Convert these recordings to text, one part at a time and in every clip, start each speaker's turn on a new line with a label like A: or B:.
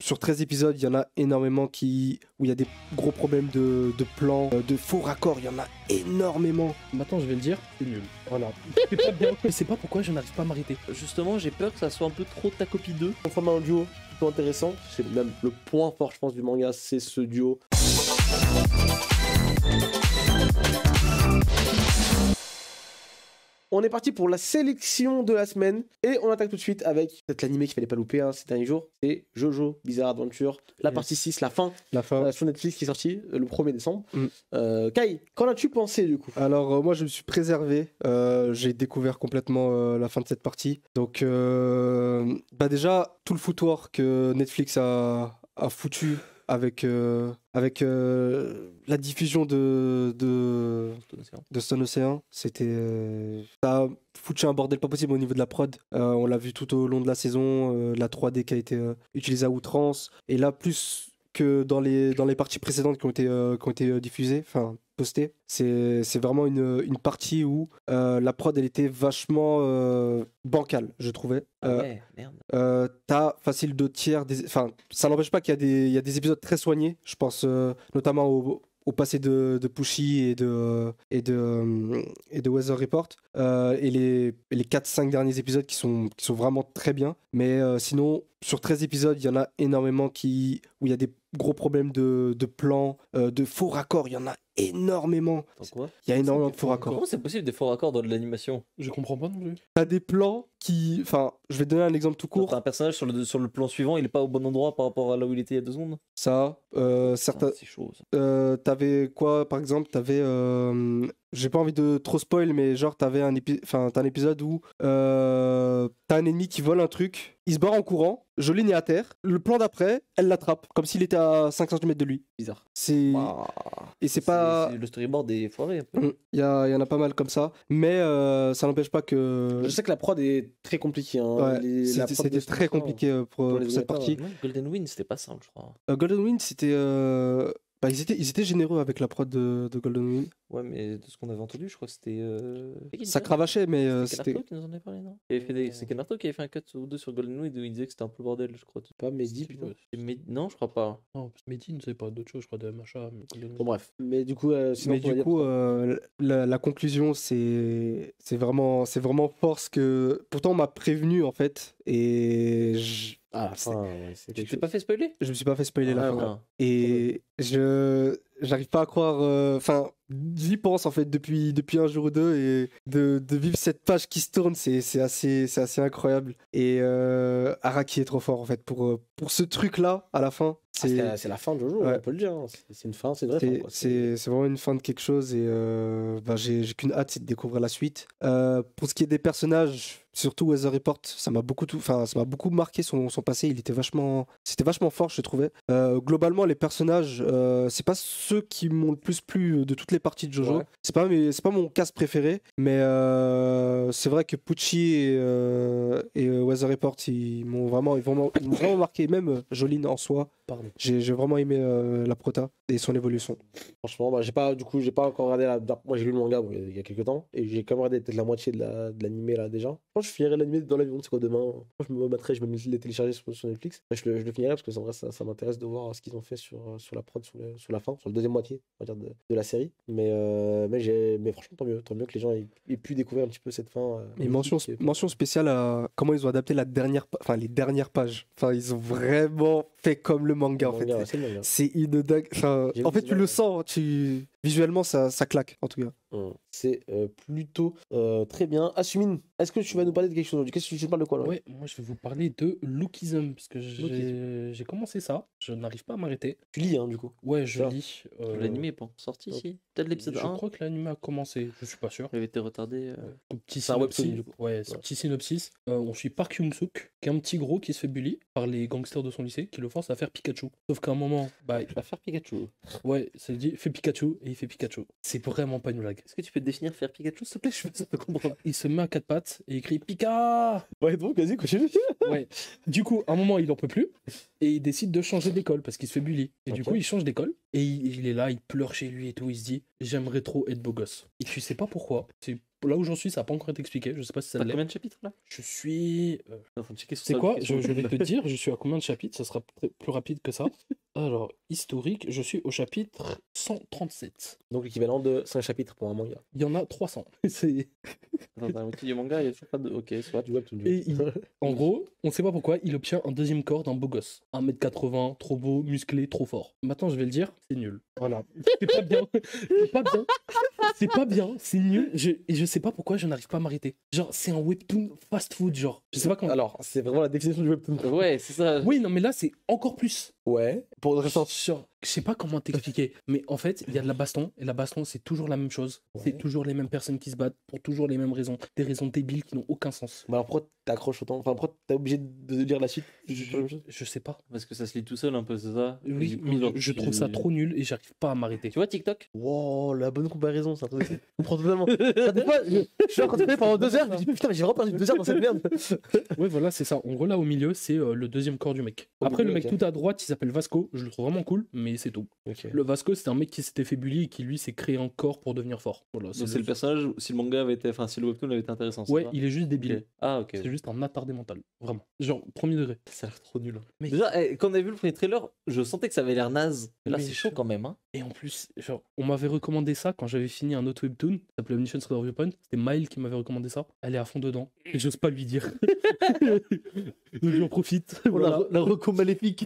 A: sur 13 épisodes, il y en a énormément où il y a des gros problèmes de plans, de faux raccords, il y en a énormément.
B: Maintenant, je vais le dire, c'est nul. Voilà. C'est pas bien. Je sais pas pourquoi je n'arrive pas à m'arrêter.
C: Justement, j'ai peur que ça soit un peu trop ta copie 2.
D: On forme un duo plutôt intéressant. C'est même le point fort, je pense, du manga, c'est ce duo. On est parti pour la sélection de la semaine et on attaque tout de suite avec peut-être l'animé qu'il fallait pas louper ces derniers jours, c'est Jojo Bizarre Adventure, la partie 6, la fin sur Netflix qui est sortie le 1er décembre. Kai, qu'en as-tu pensé du coup?
A: Alors moi je me suis préservé, j'ai découvert complètement la fin de cette partie. Donc déjà tout le foutoir que Netflix a foutu avec la diffusion de Stone Ocean, c'était ça a foutu un bordel pas possible au niveau de la prod. On l'a vu tout au long de la saison, la 3D qui a été utilisée à outrance, et là plus que dans les parties précédentes qui ont été diffusées, enfin postées, c'est vraiment une partie où la prod elle était vachement bancale, je trouvais.
C: Ouais, merde.
A: T'as facile 2/3 enfin ça n'empêche pas qu'il y a des épisodes très soignés, je pense notamment au passé de Pushy et de Weather Report, et les 4-5 derniers épisodes qui sont vraiment très bien, mais sinon sur 13 épisodes il y en a énormément où il y a des gros problèmes de plans, de faux raccords, il y en a énormément.
C: Quoi?
A: Il y a énormément de faux raccords.
C: Comment c'est possible des faux raccords dans de l'animation?
B: Je comprends pas non plus.
A: T'as des plans qui... Enfin, je vais te donner un exemple tout court.
C: T'as un personnage sur le plan suivant, il est pas au bon endroit par rapport à là où il était il y a 2 secondes.
A: Ça, certains...
C: C'est chaud ça.
A: T'avais quoi par exemple? T'avais... J'ai pas envie de trop spoil, mais genre t'as un épisode où t'as un ennemi qui vole un truc, il se barre en courant, Jolyne est à terre, le plan d'après, elle l'attrape, comme s'il était à 5 cm de lui.
C: Bizarre.
A: C'est... Et c'est pas...
C: Le storyboard est foiré un peu.
A: Il y en a pas mal comme ça, mais ça n'empêche pas que...
D: Je sais que la prod est très compliquée.
A: Ouais, c'était très compliqué pour cette partie.
C: Ouais, Golden Wind, c'était pas simple, je crois.
A: Golden Wind, c'était... ils étaient généreux avec la prod de Golden Wind.
C: Ouais, mais de ce qu'on avait entendu, je crois que c'était.
A: Ça cravachait, mais
C: c'était.
A: c'était.
C: Kenarto qui nous en avait parlé, non? C'est Kenarto qui avait fait un cut ou deux sur Golden Wind où il disait que c'était un peu le bordel, je crois.
D: Pas Mehdi, plutôt.
C: Non, je crois pas.
B: Non, parce que Mehdi ne savait pas d'autre chose, je crois, de MHA.
D: Bon, bref. Mais du coup,
A: la conclusion, c'est vraiment fort ce que. Pourtant, on m'a prévenu, en fait, et.
D: Ah,
C: tu t'es pas fait spoiler?
A: Je me suis pas fait spoiler la fin.
C: Ouais.
A: Et j'arrive pas à croire. Enfin, j'y pense en fait depuis un jour ou deux, et de vivre cette page qui se tourne, c'est assez incroyable. Et Araki est trop fort en fait pour ce truc là à la fin.
D: C'est la fin de Jojo,
A: ouais.
D: On peut le dire. C'est une fin, c'est une vraie fin.
A: C'est vraiment une fin de quelque chose, et j'ai qu'une hâte, c'est de découvrir la suite. Pour ce qui est des personnages, surtout Weather Report, ça m'a beaucoup marqué son passé. C'était vachement fort, je trouvais. Globalement, les personnages, c'est pas ceux qui m'ont le plus plu de toutes les parties de Jojo. Ouais. C'est pas mon cast préféré, mais c'est vrai que Pucci et Weather Report, ils m'ont vraiment marqué. Même Jolyne en soi.
B: Pardon.
A: J'ai vraiment aimé la prota et son évolution.
D: Franchement, j'ai pas encore regardé moi j'ai lu le manga il y a quelques temps, et j'ai quand même regardé peut-être la moitié de l'animé là déjà. Je pense que je finirai l'animé dans l'avion, c'est quoi demain. Je me mettrai, je vais le télécharger sur Netflix. Je le finirai parce que en vrai ça m'intéresse de voir ce qu'ils ont fait sur la prod, sur la fin, sur la deuxième moitié, on va dire, de la série. Mais franchement tant mieux que les gens aient pu découvrir un petit peu cette fin.
A: Et mention spéciale à comment ils ont adapté les dernières pages. Enfin, ils ont vraiment fait comme le manga en fait. C'est une dingue. Enfin, en fait, tu le sens, visuellement ça claque en tout cas.
D: C'est plutôt très bien. Asumine, est-ce que tu vas nous parler de quelque chose aujourd'hui? Qu'est-ce que tu parles de quoi là?
B: Ouais, moi je vais vous parler de Lookism, parce que j'ai commencé ça, je n'arrive pas à m'arrêter.
D: Tu lis du coup?
B: Ouais, je lis.
C: L'animé est pas sorti ici? Peut-être l'épisode 1?
B: Je crois que l'animé a commencé, je suis pas sûr.
C: Il avait été retardé.
D: C'est un webtoon du coup.
B: Ouais, petit synopsis. On suit Park Young-suk, qui est un petit gros qui se fait bully par les gangsters de son lycée, qui le forcent à faire Pikachu. Sauf qu'à un moment,
C: il va faire Pikachu.
B: Ouais, ça dit fais Pikachu, et il fait Pikachu. C'est vraiment pas une blague.
C: Est-ce que tu peux définir faire Pikachu, s'il te plaît? Je veux pas comprendre.
B: Il se met à 4 pattes et il crie Pika.
D: Ouais, donc vas-y, continue.
B: Ouais. Du coup, à un moment, il en peut plus et il décide de changer d'école parce qu'il se fait bully. Et du coup, il change d'école et il est là, il pleure chez lui et tout. Il se dit j'aimerais trop être beau gosse. Et tu sais pas pourquoi. C'est là où j'en suis, ça n'a pas encore été expliqué. Je sais pas si ça
C: T'as
B: l'est.
C: combien de chapitres là?
B: Je suis.
C: Je suis en train de checker sur
B: C'est
C: sa
B: quoi?
C: application.
B: Je vais te dire, je suis à combien de chapitres? Ça sera plus rapide que ça. Alors, historique, je suis au chapitre 137.
D: Donc l'équivalent de 5 chapitres pour un manga.
B: Il y en a 300. C'est...
C: Attends, t'as la moitié du manga, il y a toujours pas de. Ok, soit.
D: Du webtoon,
B: Et en gros, on sait pas pourquoi, il obtient un deuxième corps d'un beau gosse. 1m80, trop beau, musclé, trop fort. Maintenant, je vais le dire, c'est nul. Voilà. C'est pas bien. C'est pas bien. C'est pas bien, c'est nul. Et je sais pas pourquoi je n'arrive pas à m'arrêter. Genre, c'est un webtoon fast food, genre. Je sais pas comment.
D: Alors, c'est vraiment la définition du webtoon.
C: Ouais, c'est ça.
B: Oui, non, mais là, c'est encore plus.
D: Ouais. Pour une récente.
B: Genre, je sais pas comment t'expliquer, mais en fait, il y a de la baston, et la baston, c'est toujours la même chose.
D: Ouais.
B: C'est toujours les mêmes personnes qui se battent pour toujours les mêmes raisons. Des raisons débiles qui n'ont aucun sens.
D: Mais alors pourquoi t'accroches autant? Enfin, pourquoi t'es obligé de lire la suite?
B: Je sais pas.
C: Parce que ça se lit tout seul un peu, c'est ça? Et
B: Oui,
C: du coup,
B: mais
C: genre,
B: je trouve ça trop nul et j'arrive pas à m'arrêter.
C: Tu vois TikTok?
D: Wow, la bonne comparaison, c'est un truc. Je comprends totalement. Enfin, des fois, je suis en train de faire pendant 2 heures, je me dis putain, mais j'ai vraiment perdu 2 heures dans cette merde.
B: Ouais, voilà, c'est ça. En gros, là, au milieu, c'est le deuxième corps du mec.
D: Au
B: Après,
D: milieu,
B: le mec
D: ok.
B: tout à droite, il s'appelle Vasco. Je le trouve vraiment cool, mais c'est tout.
D: Ok.
B: Le Vasco, c'est un mec qui s'était fait bully et qui, lui, s'est créé un corps pour devenir fort. Voilà,
C: Donc c'est le personnage, si le manga avait été. Enfin, si le webtoon avait été intéressant. c'est
B: Ouais,
C: ça
B: il est juste débile.
C: Ok. Ah, ok.
B: C'est juste un attardé mental. Vraiment. Genre, premier degré.
C: Ça a l'air trop nul.
B: Mais-
C: Déjà, quand on avait vu le premier trailer, je sentais que ça avait l'air naze. Mais là,
B: Mais
C: c'est chaud
B: je-
C: quand même. Hein.
B: Et en plus, genre, on m'avait recommandé ça quand j'avais fini un autre webtoon, ça s'appelait Omniscience Reader Viewpoint. C'était Mile qui m'avait recommandé ça. Elle est à fond dedans. Et j'ose pas lui dire. Donc j'en profite. Voilà.
C: La reco maléfique.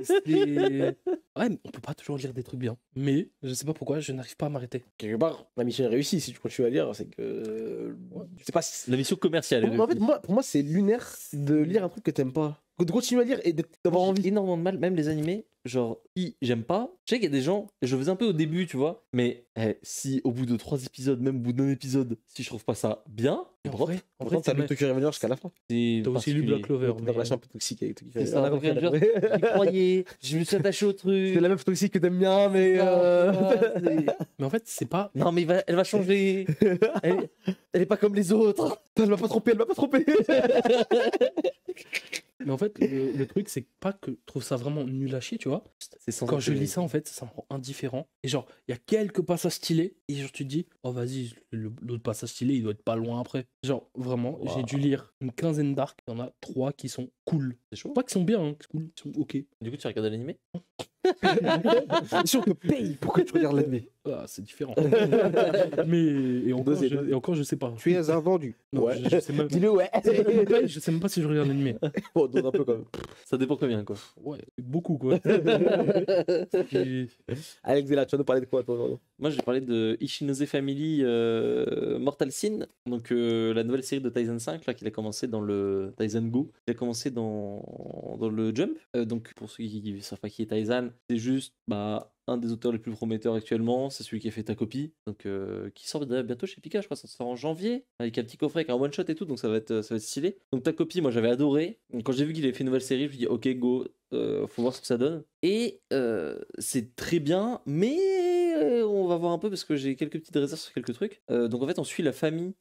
B: C'est- Ouais, mais on peut pas toujours lire des trucs bien. Mais je sais pas pourquoi, je n'arrive pas à m'arrêter.
D: Quelque part, la mission est réussie. Si tu continues à lire, c'est que. Je sais pas si.
C: La mission commerciale. est
D: En fait,
C: réussie.
D: pour moi, c'est lunaire de lire un truc que t'aimes pas. De continuer à lire et d'avoir
C: J'ai
D: envie.
C: énormément de mal, même les animés, genre, j'aime pas. Je sais qu'il y a des gens, je le faisais un peu au début, tu vois, mais si au bout de 3 épisodes, même au bout d'un épisode, si je trouve pas ça bien,
B: En
C: drop.
B: vrai,
D: Pourtant, t'as lu Tokyo Revenger jusqu'à la fin.
C: C'est
B: t'as aussi lu
C: particulier.
B: Black Clover.
D: Une
B: mais-
D: relation un peu toxique avec Tokyo
C: C'est
D: Revenger. On a
C: ça,
D: compris, on a
C: Revenger,
D: compris.
C: j'y croyais, je me suis attaché au truc.
D: C'est la meuf toxique que t'aimes bien, mais.
B: Mais en fait, c'est pas.
C: Non, mais elle va changer.
D: Elle est pas comme les autres. Elle m'a pas trompé, elle m'a pas trompé.
B: Mais en fait, le truc, c'est pas que je trouve ça vraiment nul à chier, tu vois.
C: C'est sans
B: Quand je
C: intérêt.
B: lis ça, en fait, ça me rend indifférent. Et genre, il y a quelques passages stylés. Et genre, tu te dis, oh vas-y, l'autre passage stylé, il doit être pas loin après. Genre, vraiment, j'ai dû lire une quinzaine d'arcs. Il y en a 3 qui sont cool.
C: C'est chaud.
B: Pas qu'ils sont bien, hein, c'est cool, ils sont ok.
C: Du coup, tu as regardé l'animé?
D: Si on te paye pour que tu regardes l'anime.
B: Ah, c'est différent. Mais et encore,
D: Dosé,
B: et encore, je sais pas.
A: Tu es un vendu.
B: Non,
D: Ouais.
B: je sais même
D: Dis-le, ouais.
B: je sais même pas si je regarde l'animé.
D: Bon, donne un peu quand même.
C: Ça dépend combien, quoi.
B: Ouais, beaucoup quoi. Et-
D: Alex Zella, tu vas nous parler de quoi, toi, aujourd'hui?
C: Moi, je vais parler de Ishinose Family Mortal Sin, donc la nouvelle série de Tizen 5, là, qu'il a commencé dans le Tizen Go. Il a commencé dans le Jump. Donc, pour ceux qui ne savent pas qui est Tizen, c'est juste un des auteurs les plus prometteurs actuellement. C'est celui qui a fait Ta Copie, donc qui sort bientôt chez Pika, je crois. Ça sort en janvier, avec un petit coffret, avec un one shot et tout, donc ça va être stylé. Donc, Ta Copie, moi, j'avais adoré. Donc, quand j'ai vu qu'il avait fait une nouvelle série, je me suis dit, ok, go, faut voir ce que ça donne. Et c'est très bien, mais on va voir un peu parce que j'ai quelques petites réserves sur quelques trucs. Donc en fait, on suit la famille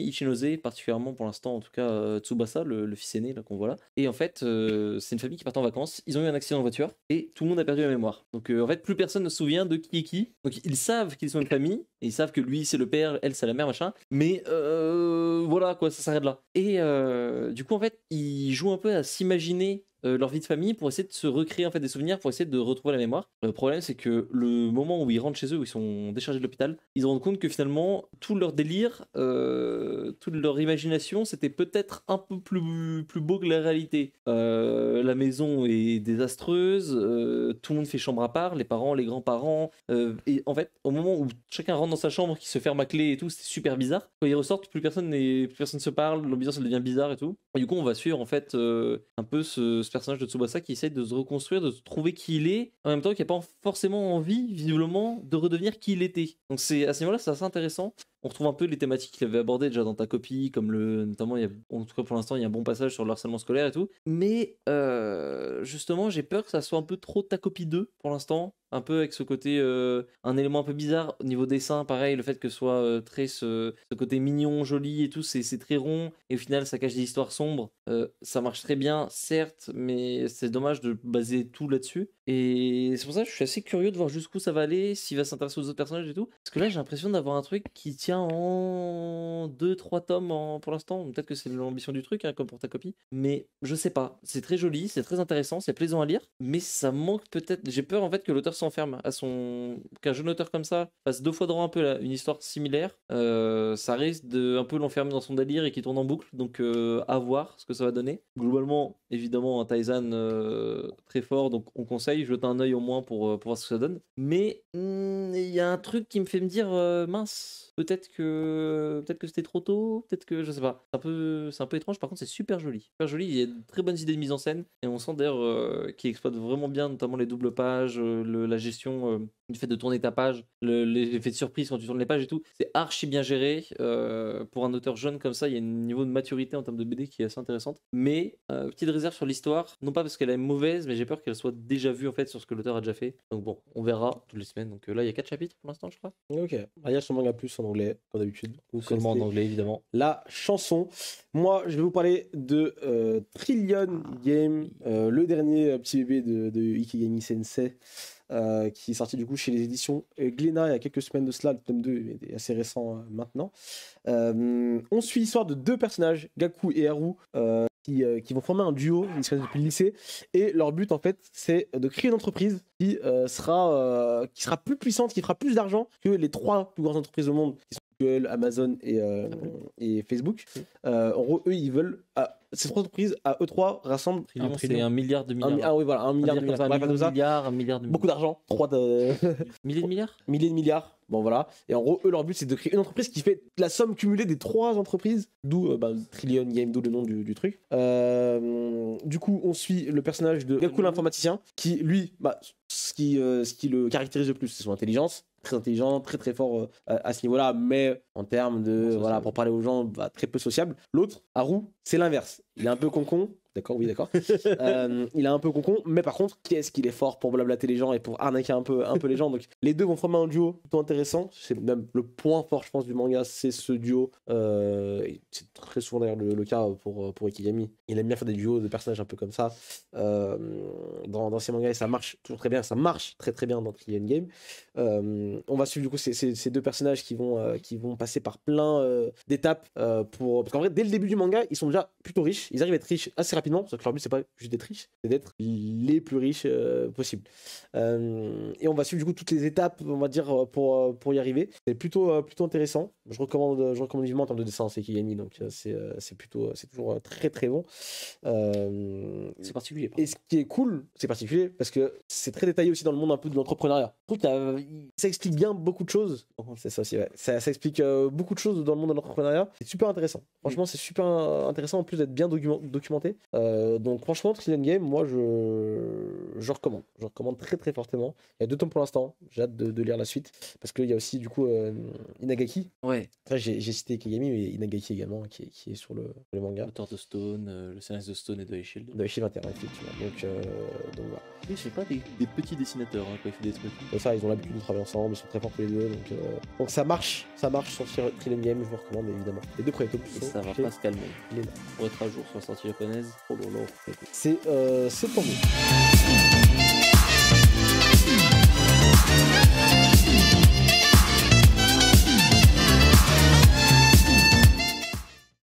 C: Ichinose, particulièrement pour l'instant, en tout cas Tsubasa, le fils aîné là qu'on voit là. Et en fait, c'est une famille qui part en vacances. Ils ont eu un accident de voiture et tout le monde a perdu la mémoire. Donc en fait, plus personne ne se souvient de qui est qui. Donc ils savent qu'ils sont une famille et ils savent que lui c'est le père, elle c'est la mère, machin. Mais voilà quoi, ça s'arrête là. Et du coup, en fait, ils jouent un peu à s'imaginer leur vie de famille pour essayer de se recréer en fait des souvenirs, pour essayer de retrouver la mémoire. Le problème, c'est que le moment où ils rentrent chez eux, où ils sont déchargés de l'hôpital, ils se rendent compte que finalement tout leur délire, toute leur imagination, c'était peut-être un peu plus beau que la réalité. La maison est désastreuse, tout le monde fait chambre à part, les parents, les grands-parents, et en fait au moment où chacun rentre dans sa chambre, qui se ferme à clé et tout, c'était super bizarre. Quand ils ressortent, plus personne se parle, l'ambiance elle devient bizarre et tout. Et du coup on va suivre en fait un peu ce personnage de Tsubasa qui essaye de se reconstruire, de trouver qui il est, en même temps qu'il n'a pas forcément envie, visiblement, de redevenir qui il était. Donc c'est à ce niveau-là, c'est assez intéressant. On retrouve un peu les thématiques qu'il avait abordées déjà dans Ta Copie, comme notamment, en tout cas pour l'instant, il y a un bon passage sur le harcèlement scolaire et tout. Mais justement, j'ai peur que ça soit un peu trop Ta Copie 2 pour l'instant. un peu avec ce côté, un élément un peu bizarre au niveau dessin, pareil, le fait que ce soit très ce côté mignon, joli et tout, c'est très rond, et au final ça cache des histoires sombres. Ça marche très bien, certes, mais c'est dommage de baser tout là-dessus. Et c'est pour ça que je suis assez curieux de voir jusqu'où ça va aller, s'il va s'intéresser aux autres personnages et tout. Parce que là, j'ai l'impression d'avoir un truc qui tient en 2-3 tomes pour l'instant. Peut-être que c'est l'ambition du truc, hein, comme pour ta copie. Mais je sais pas. C'est très joli, c'est très intéressant, c'est plaisant à lire. Mais ça manque peut-être. J'ai peur en fait que l'auteur s'enferme à son. Qu'un jeune auteur comme ça fasse 2 fois de rang un peu une histoire similaire. Ça risque de un peu l'enfermer dans son délire et qu'il tourne en boucle. Donc à voir ce que ça va donner. Globalement, évidemment, un Taizan très fort. Donc on conseille. Jeter un œil au moins pour voir ce que ça donne. Mais il y a un truc qui me fait me dire mince, peut-être que c'était trop tôt, peut-être que je sais pas. C'est un peu étrange. Par contre, c'est super joli. Super joli. Il y a de très bonnes idées de mise en scène et on sent d'ailleurs qu'il exploite vraiment bien, notamment les doubles pages, la gestion du fait de tourner ta page, l'effet de surprise quand tu tournes les pages et tout. C'est archi bien géré. Pour un auteur jeune comme ça, il y a un niveau de maturité en termes de BD qui est assez intéressante. Mais petite réserve sur l'histoire, non pas parce qu'elle est mauvaise, mais j'ai peur qu'elle soit déjà vue en fait sur ce que l'auteur a déjà fait. Donc bon, on verra toutes les semaines. Donc là, il y a 4 chapitres pour l'instant, je crois.
D: Ok. Il y a son manga plus en anglais, comme d'habitude.
C: Seulement en anglais, évidemment.
D: La chanson. Moi, je vais vous parler de Trillion Game, le dernier petit bébé de Ikigami Sensei. Qui est sorti du coup chez les éditions Glénat il y a quelques semaines de cela. Le tome 2 est assez récent maintenant. On suit l'histoire de 2 personnages, Gaku et Haru, qui vont former un duo, ils se connaissent depuis le lycée, et leur but en fait c'est de créer une entreprise qui sera plus puissante, qui fera plus d'argent que les 3 plus grandes entreprises au monde, qui sont Google, Amazon et Facebook. En gros, eux ils veulent... ces 3 entreprises à eux 3 rassemblent
C: c'est 1 milliard de milliards.
D: Ah oui, voilà, 1 milliard de milliards.
C: Un milliard de
D: Beaucoup d'argent. 3
C: milliers de milliards.
D: Milliers de milliards. Bon voilà. Et en gros, eux, leur but, c'est de créer une entreprise qui fait la somme cumulée des 3 entreprises. D'où Trillion Game, d'où le nom du truc. Du coup, on suit le personnage de Gaku l'informaticien, qui, lui, ce qui le caractérise le plus, c'est son intelligence. Très intelligent, très très fort à ce niveau-là, mais en termes de, voilà, pour parler aux gens, très peu sociable. L'autre, Haru, c'est l'inverse. Il est un peu concon. D'accord, oui, d'accord. Il est un peu concon, mais par contre, qu'est-ce qu'il est fort pour blablater les gens et pour arnaquer un peu les gens. Donc, les deux vont former un duo plutôt intéressant. C'est même le point fort, je pense, du manga, c'est ce duo. C'est très souvent d'ailleurs le cas pour Ikigami. Il aime bien faire des duos de personnages un peu comme ça dans ses mangas et ça marche toujours très bien. Ça marche très très bien dans Trillion Game. On va suivre du coup ces 2 personnages qui vont passer par plein d'étapes parce qu'en vrai, dès le début du manga, ils sont déjà plutôt riches. Ils arrivent à être riches assez rapidement, parce que leur but c'est pas juste d'être riche, c'est d'être les plus riches possibles. Et on va suivre du coup toutes les étapes, on va dire, pour y arriver. C'est plutôt intéressant. Je recommande vivement en termes de dessin, c'est Ikigami, donc c'est toujours très très bon.
C: C'est particulier.
D: Et ce qui est cool, c'est particulier parce que c'est très détaillé aussi dans le monde un peu de l'entrepreneuriat. Je trouve que ça explique bien beaucoup de choses. C'est ça aussi, ouais. Ça explique beaucoup de choses dans le monde de l'entrepreneuriat. C'est super intéressant. Franchement, c'est super intéressant en plus d'être bien documenté. Donc franchement, Trillion Game, moi je recommande. Je recommande très très fortement. Il y a 2 tomes pour l'instant. J'ai hâte de lire la suite parce qu'il y a aussi du coup Inagaki.
C: Ouais.
D: Enfin, j'ai cité Ikigami, mais Inagaki également qui est sur le manga.
C: L'auteur de Stone, le scénariste de Stone et de Shield.
D: De Shield 21, effectivement. Donc voilà.
C: Oui, c'est pas des petits dessinateurs quand il fait des trucs.
D: Ça, ils ont l'habitude de travailler ensemble, ils sont très forts tous les deux. Donc ça marche sur Trillion Game, je vous recommande évidemment. Les 2 premiers tomes.
C: Et ça va pas se calmer. Pour être à jour sur la sortie japonaise, oh là là.
D: C'est pour vous.